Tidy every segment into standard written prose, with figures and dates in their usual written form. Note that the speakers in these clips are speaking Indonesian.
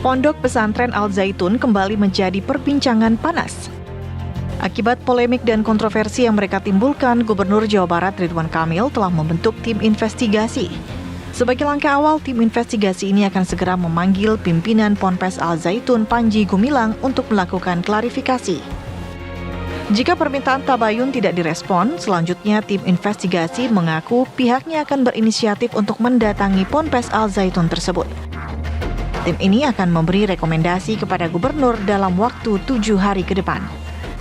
Pondok Pesantren Al Zaitun kembali menjadi perbincangan panas. Akibat polemik dan kontroversi yang mereka timbulkan, Gubernur Jawa Barat Ridwan Kamil telah membentuk tim investigasi. Sebagai langkah awal, tim investigasi ini akan segera memanggil pimpinan Ponpes Al Zaitun Panji Gumilang untuk melakukan klarifikasi. Jika permintaan tabayun tidak direspon, selanjutnya tim investigasi mengaku pihaknya akan berinisiatif untuk mendatangi Ponpes Al Zaitun tersebut. Tim ini akan memberi rekomendasi kepada gubernur dalam waktu 7 hari ke depan.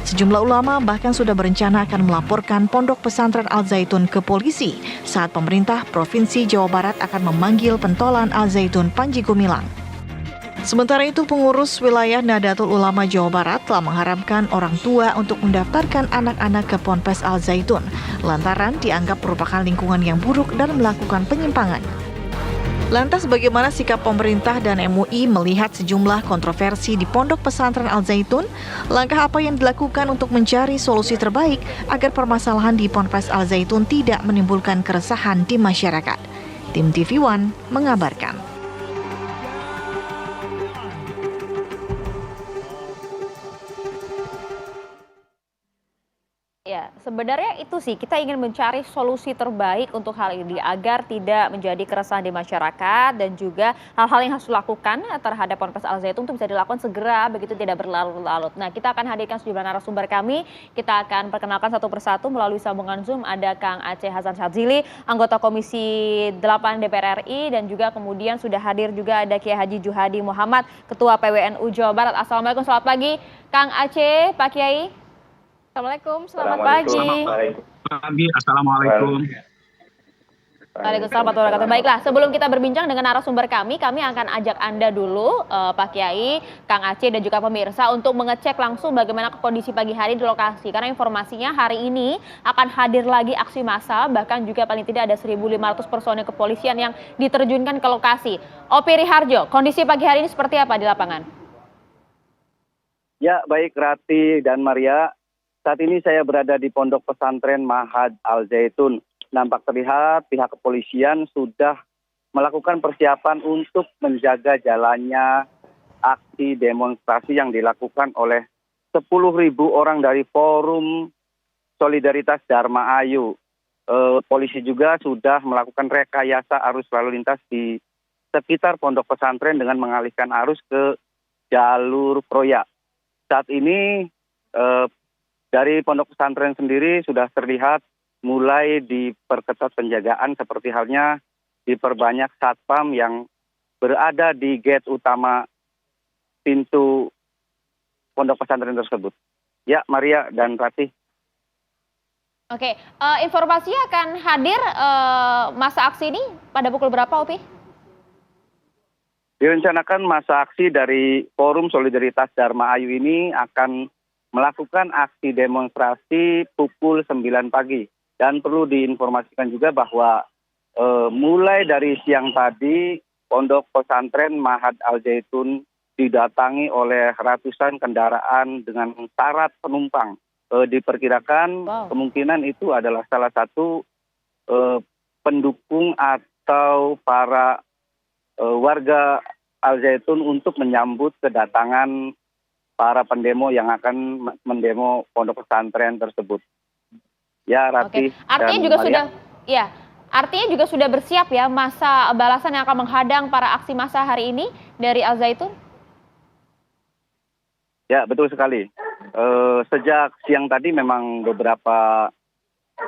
Sejumlah ulama bahkan sudah berencana akan melaporkan Pondok Pesantren Al Zaitun ke polisi saat pemerintah Provinsi Jawa Barat akan memanggil pentolan Al Zaitun Panji Gumilang. Sementara itu, pengurus wilayah Nahdlatul Ulama Jawa Barat telah mengharapkan orang tua untuk mendaftarkan anak-anak ke Ponpes Al Zaitun lantaran dianggap merupakan lingkungan yang buruk dan melakukan penyimpangan. Lantas bagaimana sikap pemerintah dan MUI melihat sejumlah kontroversi di Pondok Pesantren Al Zaitun? Langkah apa yang dilakukan untuk mencari solusi terbaik agar permasalahan di Ponpes Al Zaitun tidak menimbulkan keresahan di masyarakat? Tim TV One mengabarkan. Ya, sebenarnya itu sih kita ingin mencari solusi terbaik untuk hal ini agar tidak menjadi keresahan di masyarakat dan juga hal-hal yang harus dilakukan terhadap Ponpes Al Zaitun itu bisa dilakukan segera begitu tidak berlarut-larut. Nah, kita akan hadirkan sejumlah narasumber kami. Kita akan perkenalkan satu persatu melalui sambungan Zoom. Ada Kang Aceh Hasan Syadzili, anggota Komisi 8 DPR RI, dan juga kemudian sudah hadir juga ada Kiai Haji Juhadi Muhammad, Ketua PWNU Jawa Barat. Assalamualaikum, selamat pagi Kang Aceh, Pak Kiai. Assalamualaikum, selamat pagi. Assalamualaikum. Waalaikumsalam warahmatullahi wabarakatuh. Baiklah, sebelum kita berbincang dengan narasumber kami akan ajak Anda dulu, Pak Kiai, Kang Aceh, dan juga pemirsa untuk mengecek langsung bagaimana kondisi pagi hari di lokasi. Karena informasinya hari ini akan hadir lagi aksi massa, bahkan juga paling tidak ada 1.500 personil kepolisian yang diterjunkan ke lokasi. Opi Riharjo, kondisi pagi hari ini seperti apa di lapangan? Ya, baik Rati dan Maria. Saat ini saya berada di Pondok Pesantren Mahad Al Zaitun. Nampak terlihat pihak kepolisian sudah melakukan persiapan untuk menjaga jalannya aksi demonstrasi yang dilakukan oleh 10.000 orang dari Forum Solidaritas Dharma Ayu. Polisi juga sudah melakukan rekayasa arus lalu lintas di sekitar Pondok Pesantren dengan mengalihkan arus ke jalur Proya. Saat ini dari Pondok Pesantren sendiri sudah terlihat mulai diperketat penjagaan seperti halnya diperbanyak satpam yang berada di gate utama pintu Pondok Pesantren tersebut. Ya, Maria dan Ratih. Oke, informasinya akan hadir masa aksi ini pada pukul berapa, Opi? Direncanakan masa aksi dari Forum Solidaritas Dharma Ayu ini akan melakukan aksi demonstrasi pukul 9 pagi. Dan perlu diinformasikan juga bahwa mulai dari siang tadi, Pondok Pesantren Mahad Al Zaitun didatangi oleh ratusan kendaraan dengan syarat penumpang. Diperkirakan kemungkinan itu adalah salah satu pendukung atau para warga Al Zaitun untuk menyambut kedatangan para pendemo yang akan mendemo Pondok Pesantren tersebut. Ya, Rati. Oke. Artinya juga Maria. Artinya juga sudah bersiap ya masa balasan yang akan menghadang para aksi massa hari ini dari Al Zaitun? Ya, betul sekali. Sejak siang tadi memang beberapa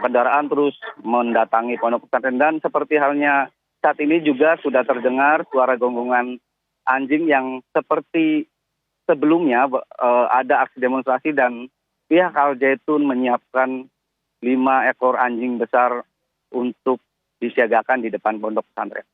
kendaraan terus mendatangi Pondok Pesantren dan seperti halnya saat ini juga sudah terdengar suara gonggongan anjing yang seperti sebelumnya ada aksi demonstrasi dan pihak Al Zaitun menyiapkan 5 ekor anjing besar untuk disiagakan di depan Pondok Pesantren.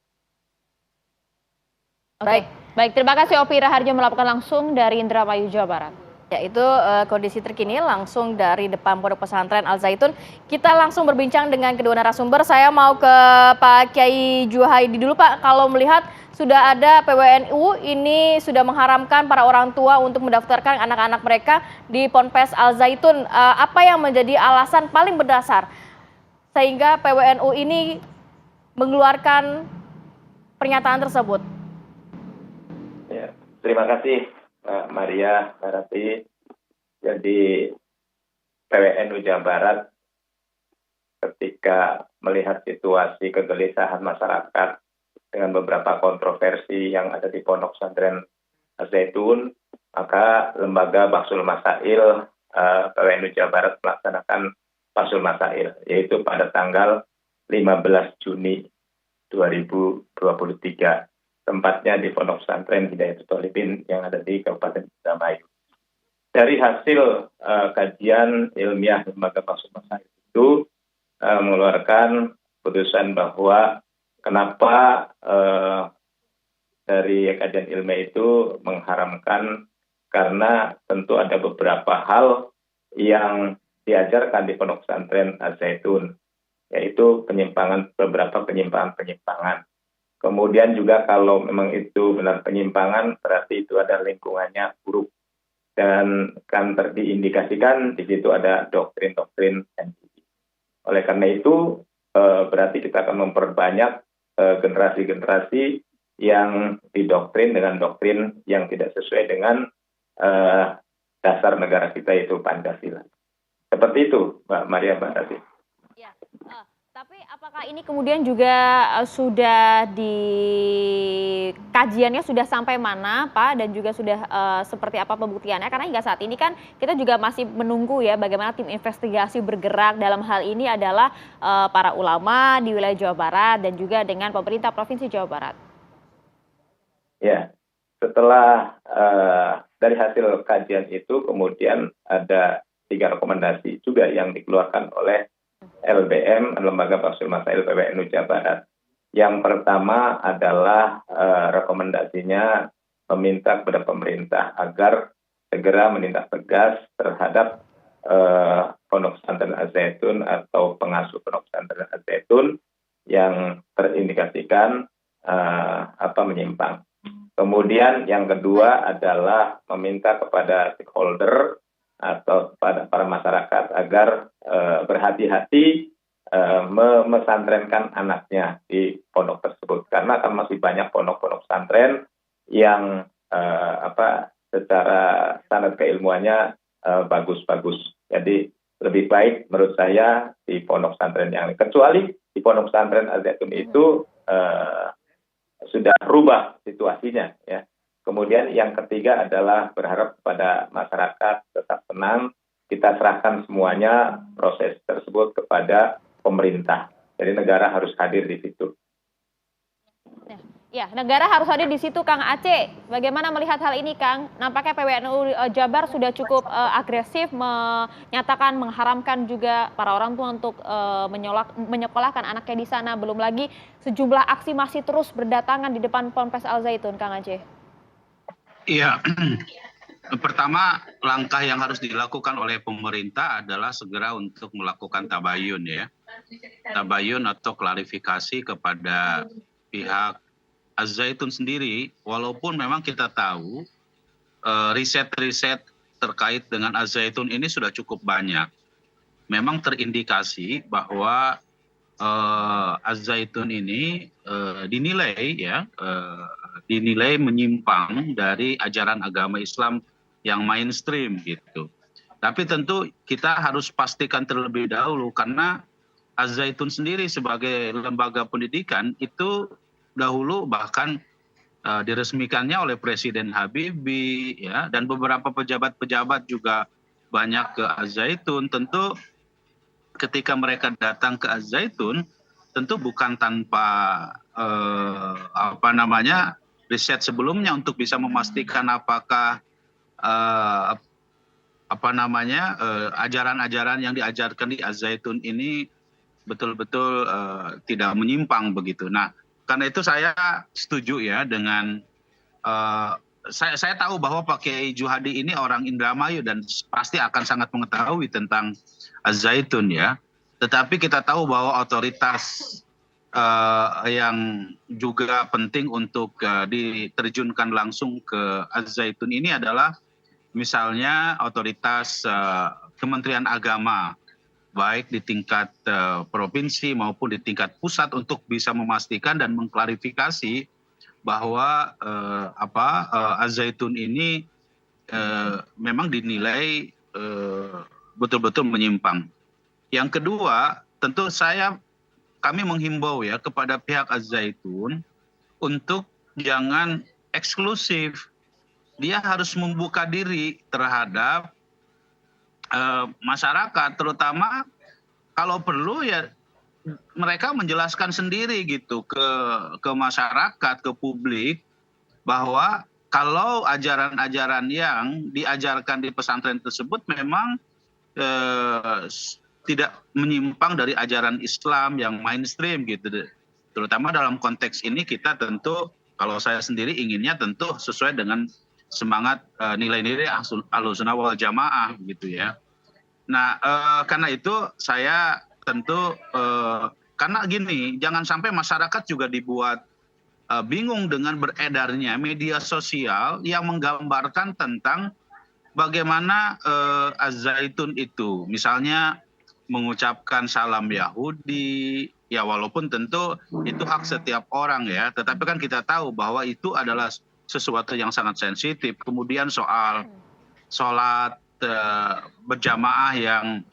Baik, terima kasih Opi Raharjo melaporkan langsung dari Indramayu, Jawa Barat. Ya, itu kondisi terkini langsung dari depan Pondok Pesantren Al Zaitun. Kita langsung berbincang dengan kedua narasumber. Saya mau ke Pak Kiai Juhadi dulu, Pak. Kalau melihat sudah ada PWNU ini sudah mengharamkan para orang tua untuk mendaftarkan anak-anak mereka di Ponpes Al Zaitun. Apa yang menjadi alasan paling berdasar sehingga PWNU ini mengeluarkan pernyataan tersebut? Terima kasih Mbak Maria, Mbak Rati. Jadi PWNU Jawa Barat ketika melihat situasi kegelisahan masyarakat dengan beberapa kontroversi yang ada di Pondok Pesantren Al-Zaitun, maka Lembaga Bahsul Masail PWNU Jawa Barat melaksanakan Bahsul Masail, yaitu pada tanggal 15 Juni 2023. Tempatnya di Pondok Pesantren Hidayatul Thalibin yang ada di Kabupaten Indramayu. Dari hasil kajian ilmiah Lembaga Bahsul Masail itu mengeluarkan putusan bahwa kenapa dari kajian ilmiah itu mengharamkan, karena tentu ada beberapa hal yang diajarkan di Pondok Pesantren Al-Zaitun, yaitu beberapa penyimpangan. Kemudian juga kalau memang itu benar penyimpangan, berarti itu ada lingkungannya buruk. Dan kan diindikasikan di situ ada doktrin-doktrin NII. Oleh karena itu, berarti kita akan memperbanyak generasi-generasi yang didoktrin dengan doktrin yang tidak sesuai dengan dasar negara kita, yaitu Pancasila. Seperti itu, Mbak Maria, Mbak Tati. Ya, tapi apakah ini kemudian juga sudah kajiannya sudah sampai mana, Pak, dan juga sudah seperti apa pembuktiannya? Karena hingga saat ini kan kita juga masih menunggu ya bagaimana tim investigasi bergerak dalam hal ini adalah para ulama di wilayah Jawa Barat dan juga dengan pemerintah Provinsi Jawa Barat. Ya, setelah dari hasil kajian itu kemudian ada 3 rekomendasi juga yang dikeluarkan oleh LBM, Lembaga Bahsul Masail PWNU Jawa Barat. Yang pertama adalah rekomendasinya meminta kepada pemerintah agar segera menindak tegas terhadap Pondok Pesantren Al-Zaitun atau pengasuh Pondok Pesantren Al-Zaitun yang terindikasikan menyimpang. Kemudian yang kedua adalah meminta kepada stakeholder atau kepada para masyarakat agar berhati-hati mesantrenkan anaknya di pondok tersebut, karena akan masih banyak pondok-pondok pesantren yang secara standar keilmuannya bagus-bagus. Jadi lebih baik menurut saya di pondok pesantren yang kecuali di pondok pesantren Al-Zaitun itu sudah rubah situasinya, ya. Kemudian yang ketiga adalah berharap kepada masyarakat tetap tenang, kita serahkan semuanya proses tersebut kepada pemerintah. Jadi negara harus hadir di situ. Ya, negara harus hadir di situ, Kang Aceh. Bagaimana melihat hal ini, Kang? Nampaknya PWNU Jabar sudah cukup agresif menyatakan mengharamkan juga para orang tua untuk menyekolahkan anaknya di sana. Belum lagi sejumlah aksi masih terus berdatangan di depan Ponpes Al-Zaitun, Kang Aceh. Iya, pertama langkah yang harus dilakukan oleh pemerintah adalah segera untuk melakukan tabayun, ya. Tabayun atau klarifikasi kepada pihak Al-Zaitun sendiri, walaupun memang kita tahu riset-riset terkait dengan Al-Zaitun ini sudah cukup banyak. Memang terindikasi bahwa Al-Zaitun ini dinilai menyimpang dari ajaran agama Islam yang mainstream gitu. Tapi tentu kita harus pastikan terlebih dahulu, karena Al-Zaitun sendiri sebagai lembaga pendidikan itu dahulu bahkan diresmikannya oleh Presiden Habibie, ya, dan beberapa pejabat-pejabat juga banyak ke Al-Zaitun. Tentu ketika mereka datang ke Al-Zaitun, tentu bukan tanpa riset sebelumnya untuk bisa memastikan apakah ajaran-ajaran yang diajarkan di Al-Zaitun ini betul-betul tidak menyimpang begitu. Nah, karena itu saya setuju ya dengan saya tahu bahwa Pak Kiai Juhadi ini orang Indramayu dan pasti akan sangat mengetahui tentang Al-Zaitun, ya. Tetapi kita tahu bahwa otoritas yang juga penting untuk diterjunkan langsung ke Al-Zaitun ini adalah misalnya otoritas Kementerian Agama, baik di tingkat provinsi maupun di tingkat pusat, untuk bisa memastikan dan mengklarifikasi bahwa Al-Zaitun ini memang dinilai betul-betul menyimpang. Yang kedua, tentu kami menghimbau ya kepada pihak Al-Zaitun untuk jangan eksklusif. Dia harus membuka diri terhadap masyarakat, terutama kalau perlu ya mereka menjelaskan sendiri gitu ke masyarakat, ke publik, bahwa kalau ajaran-ajaran yang diajarkan di pesantren tersebut memang tidak menyimpang dari ajaran Islam yang mainstream gitu. Terutama dalam konteks ini kita tentu, kalau saya sendiri inginnya tentu sesuai dengan semangat nilai-nilai Ahlussunnah wal Jamaah gitu ya. Nah, karena itu saya tentu karena gini, jangan sampai masyarakat juga dibuat bingung dengan beredarnya media sosial yang menggambarkan tentang bagaimana Az-Zaitun itu misalnya mengucapkan salam Yahudi, ya walaupun tentu itu hak setiap orang ya, tetapi kan kita tahu bahwa itu adalah sesuatu yang sangat sensitif. Kemudian soal sholat berjamaah yang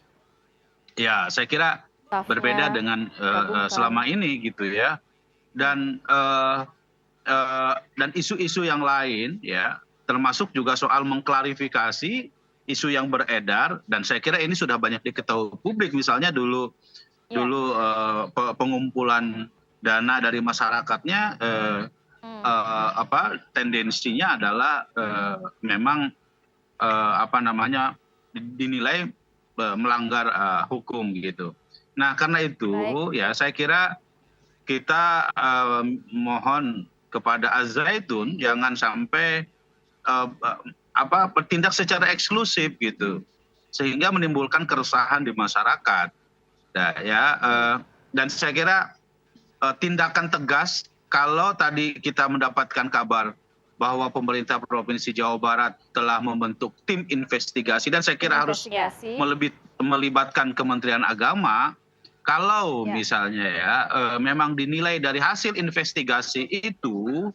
ya saya kira berbeda dengan selama ini gitu ya, dan isu-isu yang lain ya, termasuk juga soal mengklarifikasi isu yang beredar, dan saya kira ini sudah banyak diketahui publik. Misalnya dulu pengumpulan dana dari masyarakatnya tendensinya adalah memang dinilai melanggar hukum gitu. Nah, karena itu ya saya kira kita mohon kepada Az-Zaitun jangan sampai bertindak secara eksklusif gitu, sehingga menimbulkan keresahan di masyarakat. Nah, dan saya kira tindakan tegas kalau tadi kita mendapatkan kabar bahwa pemerintah Provinsi Jawa Barat telah membentuk tim investigasi, dan saya kira harus melibatkan Kementerian Agama. Kalau misalnya ya memang dinilai dari hasil investigasi itu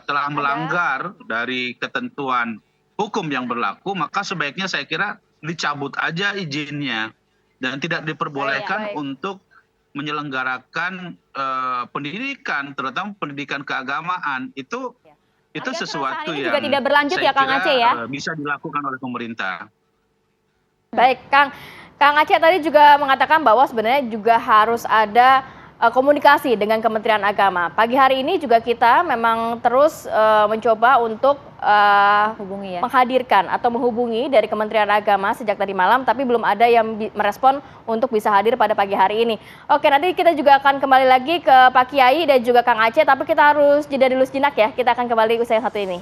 telah melanggar dari ketentuan hukum yang berlaku, maka sebaiknya saya kira dicabut aja izinnya dan tidak diperbolehkan untuk menyelenggarakan pendidikan, terutama pendidikan keagamaan. Itu sesuatu yang juga tidak berlanjut ya Kang Aceh ya, bisa dilakukan oleh pemerintah. Baik, Kang Aceh tadi juga mengatakan bahwa sebenarnya juga harus ada komunikasi dengan Kementerian Agama. Pagi hari ini juga kita memang terus mencoba untuk menghadirkan atau menghubungi dari Kementerian Agama sejak tadi malam, tapi belum ada yang merespon untuk bisa hadir pada pagi hari ini. Oke, nanti kita juga akan kembali lagi ke Pak Kiai dan juga Kang Aceh, tapi kita harus jeda dulu sejenak ya. Kita akan kembali usai yang satu ini.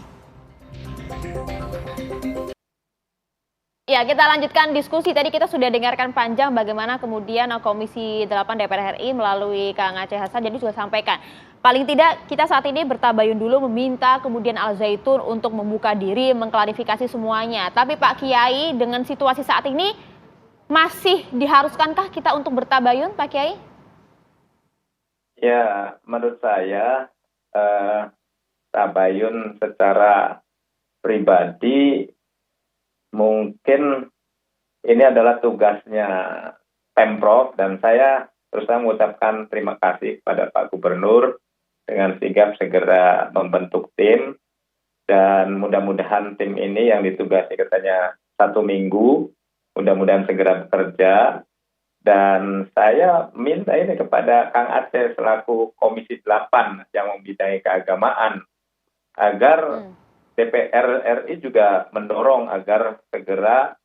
Ya, kita lanjutkan diskusi. Tadi kita sudah dengarkan panjang bagaimana kemudian Komisi 8 DPR RI melalui Kang Aceh Hasan jadi sudah sampaikan. Paling tidak kita saat ini bertabayun dulu meminta kemudian Al-Zaitun untuk membuka diri, mengklarifikasi semuanya. Tapi Pak Kiai, dengan situasi saat ini masih diharuskankah kita untuk bertabayun, Pak Kiai? Ya, menurut saya tabayun secara pribadi mungkin ini adalah tugasnya Pemprov, dan saya terus mengucapkan terima kasih kepada Pak Gubernur dengan sigap segera membentuk tim, dan mudah-mudahan tim ini yang ditugasi katanya 1 minggu, mudah-mudahan segera bekerja. Dan saya minta ini kepada Kang Aceh selaku Komisi 8 yang membidangi keagamaan agar DPR RI juga mendorong agar segera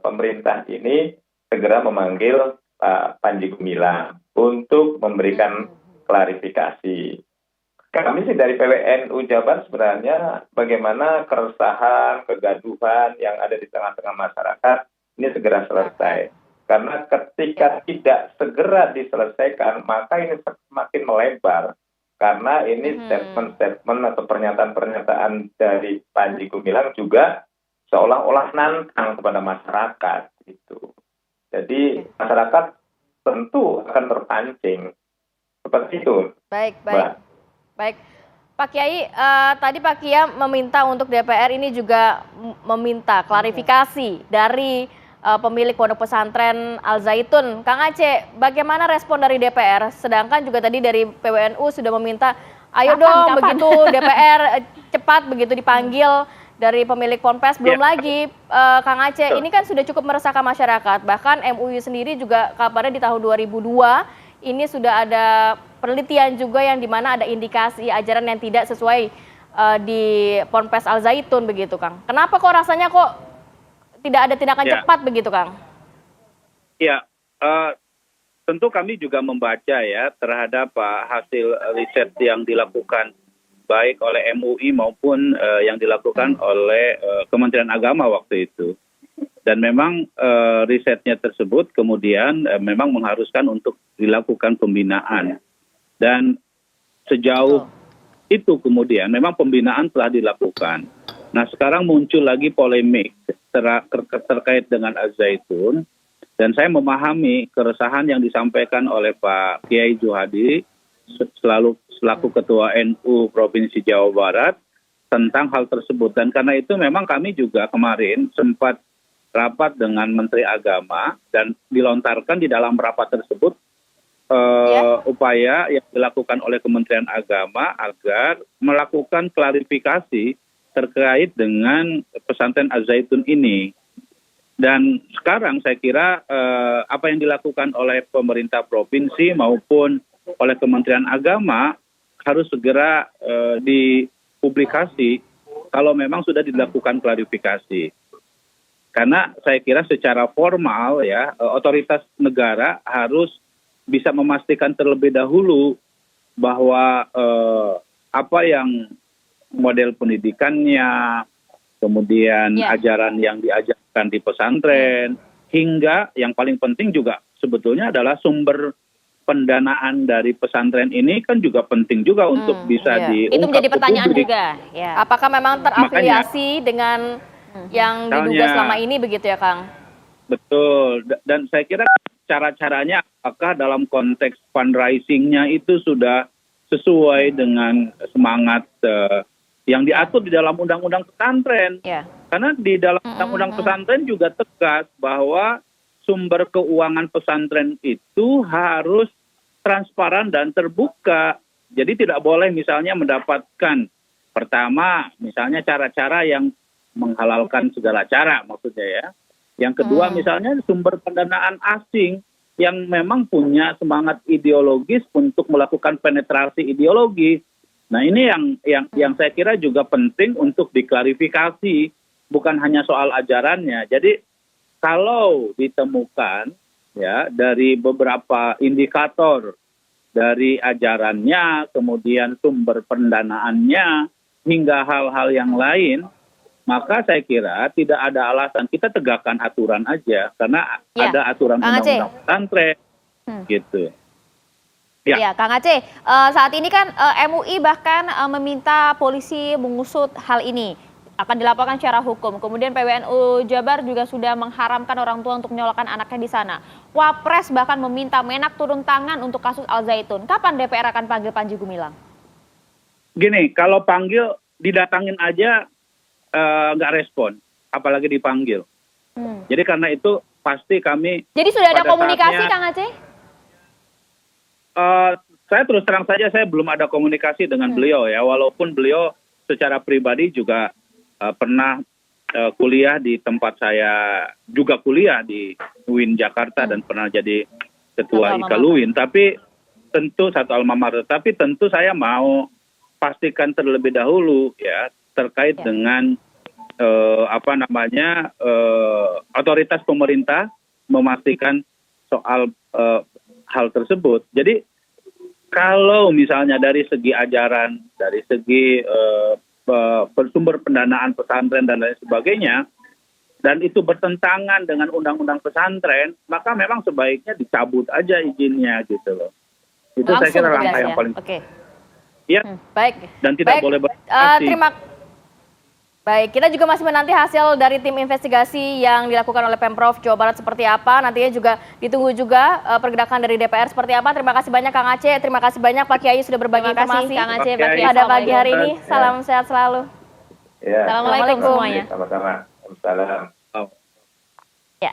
pemerintah ini segera memanggil Pak Panji Gumilang untuk memberikan klarifikasi. Kami sih dari PWNU Jabar sebenarnya bagaimana keresahan, kegaduhan yang ada di tengah-tengah masyarakat ini segera selesai. Karena ketika tidak segera diselesaikan, maka ini semakin melebar. Karena ini statement-statement atau pernyataan-pernyataan dari Panji Gumilang juga seolah-olah nantang kepada masyarakat gitu. Jadi masyarakat tentu akan terpancing Seperti itu, Baik, baik. Mbak. Baik. Pak Kiai, tadi Pak Kiai meminta untuk DPR ini juga meminta klarifikasi dari pemilik pondok pesantren Al Zaitun. Kang Aceh, bagaimana respon dari DPR? Sedangkan juga tadi dari PWNU sudah meminta, ayo dong Kapan? begitu DPR cepat begitu dipanggil dari pemilik ponpes. Belum lagi Kang Aceh, ini kan sudah cukup meresahkan masyarakat. Bahkan MUI sendiri juga kabarnya di tahun 2002 ini sudah ada penelitian juga yang dimana ada indikasi ajaran yang tidak sesuai di Ponpes Al Zaitun begitu, Kang. Kenapa kok rasanya kok tidak ada tindakan cepat begitu, Kang? Ya, tentu kami juga membaca ya terhadap hasil riset yang dilakukan baik oleh MUI maupun yang dilakukan oleh Kementerian Agama waktu itu. Dan memang risetnya tersebut kemudian memang mengharuskan untuk dilakukan pembinaan. Dan sejauh itu kemudian memang pembinaan telah dilakukan. Nah sekarang muncul lagi polemik terkait dengan Al-Zaitun. Dan saya memahami keresahan yang disampaikan oleh Pak Kiai Juhadi selaku Ketua NU Provinsi Jawa Barat tentang hal tersebut. Dan karena itu memang kami juga kemarin sempat rapat dengan Menteri Agama dan dilontarkan di dalam rapat tersebut upaya yang dilakukan oleh Kementerian Agama agar melakukan klarifikasi terkait dengan pesantren Al-Zaitun ini. Dan sekarang saya kira apa yang dilakukan oleh pemerintah provinsi maupun oleh Kementerian Agama harus segera dipublikasi kalau memang sudah dilakukan klarifikasi. Karena saya kira secara formal ya otoritas negara harus bisa memastikan terlebih dahulu bahwa apa yang model pendidikannya, kemudian ajaran yang diajarkan di pesantren, hingga yang paling penting juga sebetulnya adalah sumber pendanaan dari pesantren ini kan juga penting juga untuk bisa diungkap. Itu menjadi pertanyaan ke publik. juga. Ya. Apakah memang terafiliasi dengan yang diduga selama ini begitu ya, Kang? Betul. Dan saya kira cara-caranya apakah dalam konteks fundraising-nya itu sudah sesuai dengan semangat yang diatur di dalam undang-undang pesantren. Karena di dalam undang-undang pesantren juga tegas bahwa sumber keuangan pesantren itu harus transparan dan terbuka. Jadi tidak boleh misalnya mendapatkan pertama misalnya cara-cara yang menghalalkan segala cara maksudnya ya. Yang kedua misalnya sumber pendanaan asing yang memang punya semangat ideologis untuk melakukan penetrasi ideologi. Nah ini yang saya kira juga penting untuk diklarifikasi, bukan hanya soal ajarannya. Jadi kalau ditemukan ya dari beberapa indikator dari ajarannya, kemudian sumber pendanaannya hingga hal-hal yang lain, maka saya kira tidak ada alasan, kita tegakkan aturan aja karena ada aturan undang-undang pesantren gitu. Ya, Kang Aceh, saat ini kan MUI bahkan meminta polisi mengusut hal ini, akan dilaporkan secara hukum. Kemudian PWNU Jabar juga sudah mengharamkan orang tua untuk menyekolahkan anaknya di sana. Wapres bahkan meminta Menak turun tangan untuk kasus Al Zaitun. Kapan DPR akan panggil Panji Gumilang? Gini, kalau panggil didatangin aja nggak respon, apalagi dipanggil. Jadi karena itu pasti kami. Jadi sudah ada komunikasi, Kang Aceh? Saya terus terang saja saya belum ada komunikasi dengan beliau ya, walaupun beliau secara pribadi juga pernah kuliah di tempat saya, juga kuliah di UIN Jakarta dan pernah jadi ketua IKAL UIN, tapi tentu satu alma mater, tapi tentu saya mau pastikan terlebih dahulu ya terkait dengan otoritas pemerintah memastikan soal hal tersebut. Jadi kalau misalnya dari segi ajaran, dari segi sumber pendanaan pesantren dan lain sebagainya, dan itu bertentangan dengan undang-undang pesantren, maka memang sebaiknya dicabut aja izinnya gitu loh. Itu saya kira langkah yang paling. Oke. Ya. Baik. Dan tidak boleh berarti. Baik, kita juga masih menanti hasil dari tim investigasi yang dilakukan oleh Pemprov Jawa Barat seperti apa. Nantinya juga ditunggu juga pergerakan dari DPR seperti apa. Terima kasih banyak Kang Aceh, terima kasih banyak Pak Kiai sudah berbagi Terima kasih informasi Kang Aceh, Pak Pak Kiai. Kiai. pada pagi hari ini. Ya. Salam sehat selalu. Ya, Assalamualaikum semuanya. sama-sama. Salam. Oh. Ya.